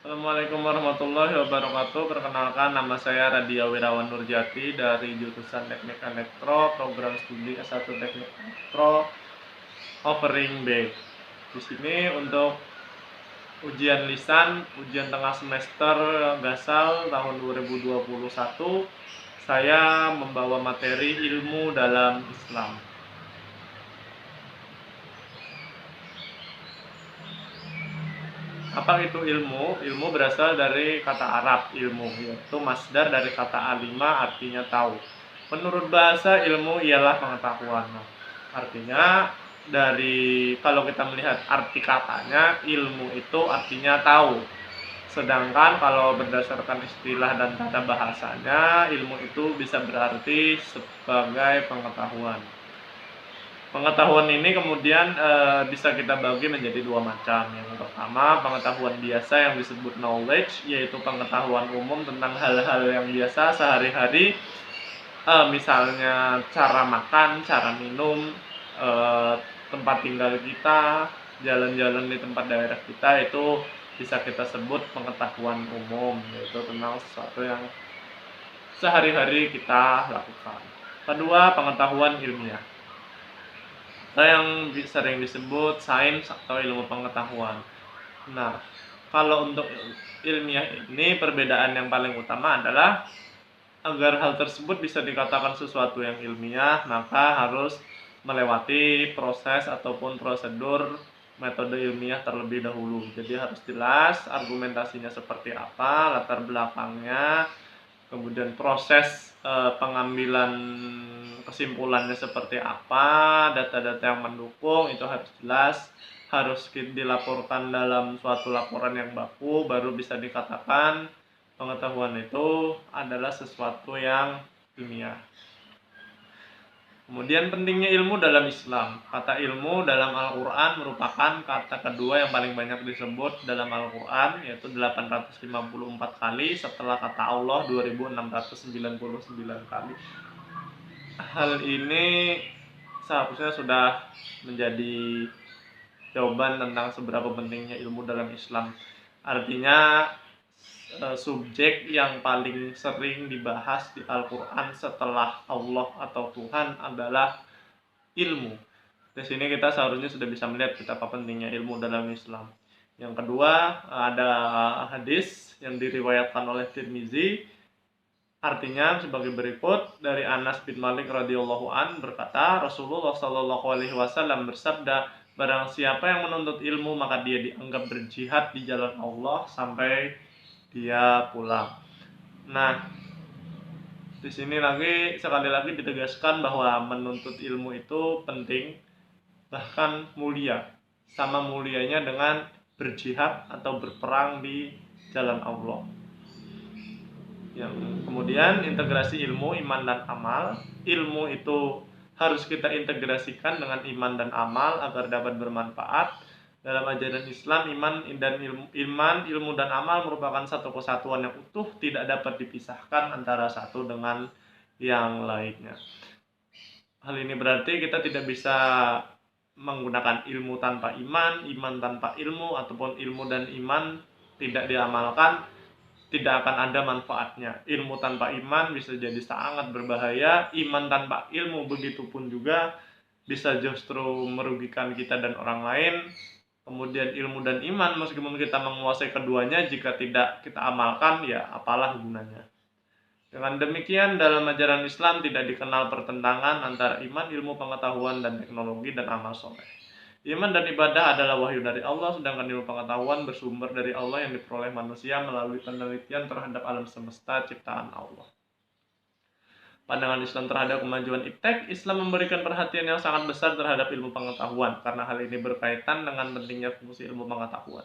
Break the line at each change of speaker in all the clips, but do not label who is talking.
Assalamualaikum warahmatullahi wabarakatuh. Perkenalkan, nama saya Radia Wirawan Nurjati dari jurusan Teknik Elektro, program studi S1 Teknik Elektro, offering B. Di sini untuk ujian lisan, ujian tengah semester Gasal tahun 2021, saya membawa materi ilmu dalam Islam. Apa itu ilmu? Ilmu berasal dari kata Arab ilmu, yaitu masdar dari kata alima, artinya tahu. Menurut bahasa, ilmu ialah pengetahuan. Artinya dari kalau kita melihat arti katanya, ilmu itu artinya tahu. Sedangkan kalau berdasarkan istilah dan tata bahasanya, ilmu itu bisa berarti sebagai pengetahuan. Pengetahuan ini kemudian bisa kita bagi menjadi dua macam. Yang pertama, pengetahuan biasa yang disebut knowledge, yaitu pengetahuan umum tentang hal-hal yang biasa sehari-hari, misalnya cara makan, cara minum, eh, tempat tinggal kita, jalan-jalan di tempat daerah kita, itu bisa kita sebut pengetahuan umum, yaitu tentang sesuatu yang sehari-hari kita lakukan. Kedua, pengetahuan ilmiah atau yang sering disebut sains atau ilmu pengetahuan. Nah, kalau untuk ilmiah ini perbedaan yang paling utama adalah agar hal tersebut bisa dikatakan sesuatu yang ilmiah, maka harus melewati proses ataupun prosedur metode ilmiah terlebih dahulu. Jadi harus jelas argumentasinya seperti apa, latar belakangnya, kemudian proses pengambilan kesimpulannya seperti apa, data-data yang mendukung itu harus jelas, harus dilaporkan dalam suatu laporan yang baku, baru bisa dikatakan pengetahuan itu adalah sesuatu yang ilmiah. Kemudian pentingnya ilmu dalam Islam. Kata ilmu dalam Al-Quran merupakan kata kedua yang paling banyak disebut dalam Al-Quran, yaitu 854 kali setelah kata Allah 2699 kali. Hal ini seharusnya sudah menjadi jawaban tentang seberapa pentingnya ilmu dalam Islam. Artinya subjek yang paling sering dibahas di Al-Quran setelah Allah atau Tuhan adalah ilmu. Di sini kita seharusnya sudah bisa melihat betapa pentingnya ilmu dalam Islam. Yang kedua, ada hadis yang diriwayatkan oleh Tirmizi, artinya sebagai berikut. Dari Anas bin Malik radhiyallahu an berkata, Rasulullah shallallahu alaihi wasallam bersabda, barang siapa yang menuntut ilmu maka dia dianggap berjihad di jalan Allah sampai dia pulang. Nah, di sini sekali lagi ditegaskan bahwa menuntut ilmu itu penting, bahkan mulia, sama mulianya dengan berjihad atau berperang di jalan Allah. Yang kemudian integrasi ilmu, iman dan amal. Ilmu itu harus kita integrasikan dengan iman dan amal agar dapat bermanfaat. Dalam ajaran Islam, ilmu dan amal merupakan satu kesatuan yang utuh, tidak dapat dipisahkan antara satu dengan yang lainnya. Hal ini berarti kita tidak bisa menggunakan ilmu tanpa iman, iman tanpa ilmu, ataupun ilmu dan iman tidak diamalkan, tidak akan ada manfaatnya. Ilmu tanpa iman bisa jadi sangat berbahaya, iman tanpa ilmu begitupun juga bisa justru merugikan kita dan orang lain. Kemudian ilmu dan iman, meskipun kita menguasai keduanya, jika tidak kita amalkan, ya apalah gunanya. Dengan demikian, dalam ajaran Islam tidak dikenal pertentangan antara iman, ilmu pengetahuan, dan teknologi dan amal soleh. Iman dan ibadah adalah wahyu dari Allah, sedangkan ilmu pengetahuan bersumber dari Allah yang diperoleh manusia melalui penelitian terhadap alam semesta ciptaan Allah. Pandangan Islam terhadap kemajuan iptek, Islam memberikan perhatian yang sangat besar terhadap ilmu pengetahuan, karena hal ini berkaitan dengan pentingnya fungsi ilmu pengetahuan.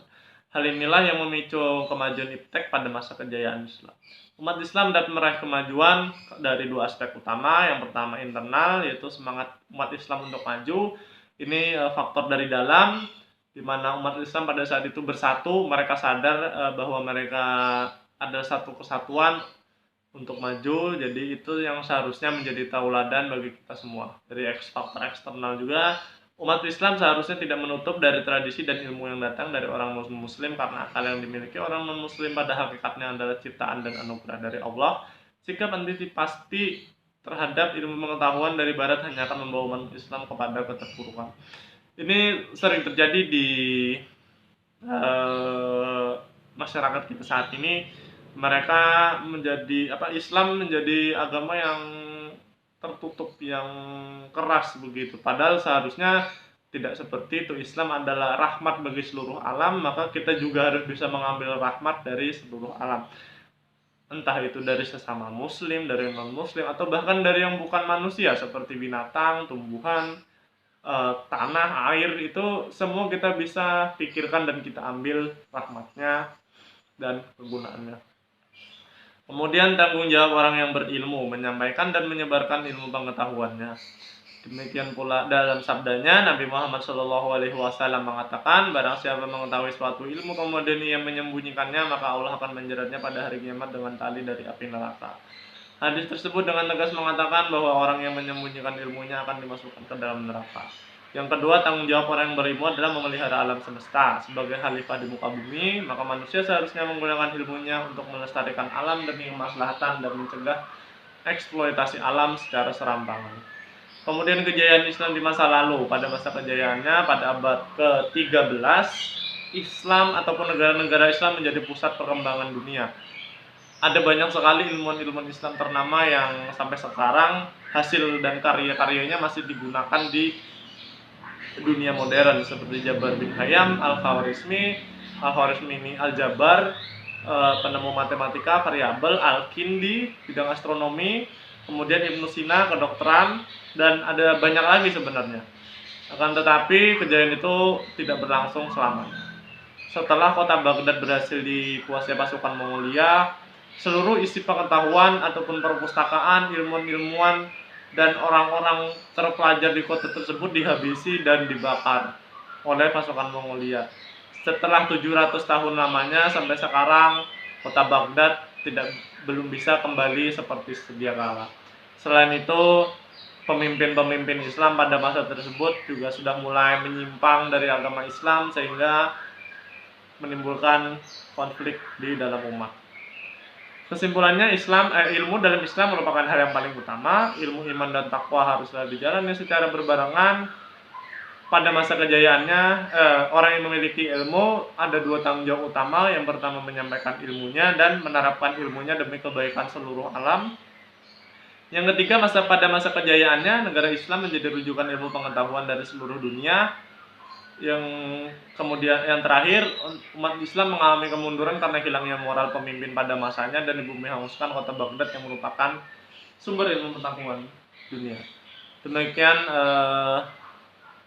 Hal inilah yang memicu kemajuan iptek pada masa kejayaan Islam. Umat Islam dapat meraih kemajuan dari dua aspek utama. Yang pertama internal, yaitu semangat umat Islam untuk maju. Ini faktor dari dalam, di mana umat Islam pada saat itu bersatu, mereka sadar bahwa mereka ada satu kesatuan untuk maju. Jadi itu yang seharusnya menjadi tauladan bagi kita semua. Dari faktor eksternal juga, Umat Islam seharusnya tidak menutup dari tradisi dan ilmu yang datang dari orang muslim karena akal yang dimiliki orang non-muslim pada hakikatnya adalah ciptaan dan anugerah dari Allah. Sikap antipasti terhadap ilmu pengetahuan dari barat hanya akan membawa umat Islam kepada keterpurukan. Ini sering terjadi di masyarakat kita saat ini. Mereka menjadi Islam menjadi agama yang tertutup, yang keras begitu, padahal seharusnya tidak seperti itu. Islam adalah rahmat bagi seluruh alam, maka kita juga harus bisa mengambil rahmat dari seluruh alam, entah itu dari sesama muslim, dari non muslim, atau bahkan dari yang bukan manusia seperti binatang, tumbuhan, tanah, air, itu semua kita bisa pikirkan dan kita ambil rahmatnya dan kegunaannya. Kemudian tanggung jawab orang yang berilmu menyampaikan dan menyebarkan ilmu pengetahuannya. Demikian pula dalam sabdanya Nabi Muhammad SAW mengatakan, barang siapa mengetahui suatu ilmu kemudian ia menyembunyikannya, maka Allah akan menjeratnya pada hari kiamat dengan tali dari api neraka. Hadis tersebut dengan tegas mengatakan bahwa orang yang menyembunyikan ilmunya akan dimasukkan ke dalam neraka. Yang kedua, tanggung jawab orang yang berilmu adalah memelihara alam semesta. Sebagai khalifah di muka bumi, maka manusia seharusnya menggunakan ilmunya untuk melestarikan alam demi kemaslahatan dan mencegah eksploitasi alam secara serampangan. Kemudian kejayaan Islam di masa lalu. Pada masa kejayaannya pada abad ke-13, Islam ataupun negara-negara Islam menjadi pusat perkembangan dunia. Ada banyak sekali ilmuwan-ilmuwan Islam ternama yang sampai sekarang hasil dan karya-karyanya masih digunakan di dunia modern, seperti Jabar bin Hayam, Al-Khwarizmi ini Al-Jabar, penemu matematika variabel, Al-Kindi bidang astronomi, kemudian Ibnu Sina kedokteran, dan ada banyak lagi sebenarnya. Akan tetapi kejayaan itu tidak berlangsung selamanya. Setelah kota Baghdad berhasil dikuasai pasukan Mongolia, seluruh isi pengetahuan ataupun perpustakaan, ilmuwan-ilmuwan, dan orang-orang terpelajar di kota tersebut dihabisi dan dibakar oleh pasukan Mongolia. Setelah 700 tahun lamanya sampai sekarang, kota Baghdad belum bisa kembali seperti sedia kala. Selain itu, pemimpin-pemimpin Islam pada masa tersebut juga sudah mulai menyimpang dari agama Islam sehingga menimbulkan konflik di dalam umat. Kesimpulannya, ilmu dalam Islam merupakan hal yang paling utama. Ilmu iman dan takwa haruslah dijalani secara berbarengan. Pada masa kejayaannya, orang yang memiliki ilmu ada dua tanggung jawab utama. Yang pertama, menyampaikan ilmunya dan menerapkan ilmunya demi kebaikan seluruh alam. Yang ketiga, pada masa kejayaannya, negara Islam menjadi rujukan ilmu pengetahuan dari seluruh dunia. Yang terakhir, umat Islam mengalami kemunduran karena hilangnya moral pemimpin pada masanya dan dibumi hanguskan kota Baghdad yang merupakan sumber ilmu pengetahuan dunia. Demikian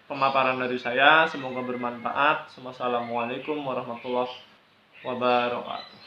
pemaparan dari saya, semoga bermanfaat. Wassalamualaikum warahmatullahi wabarakatuh.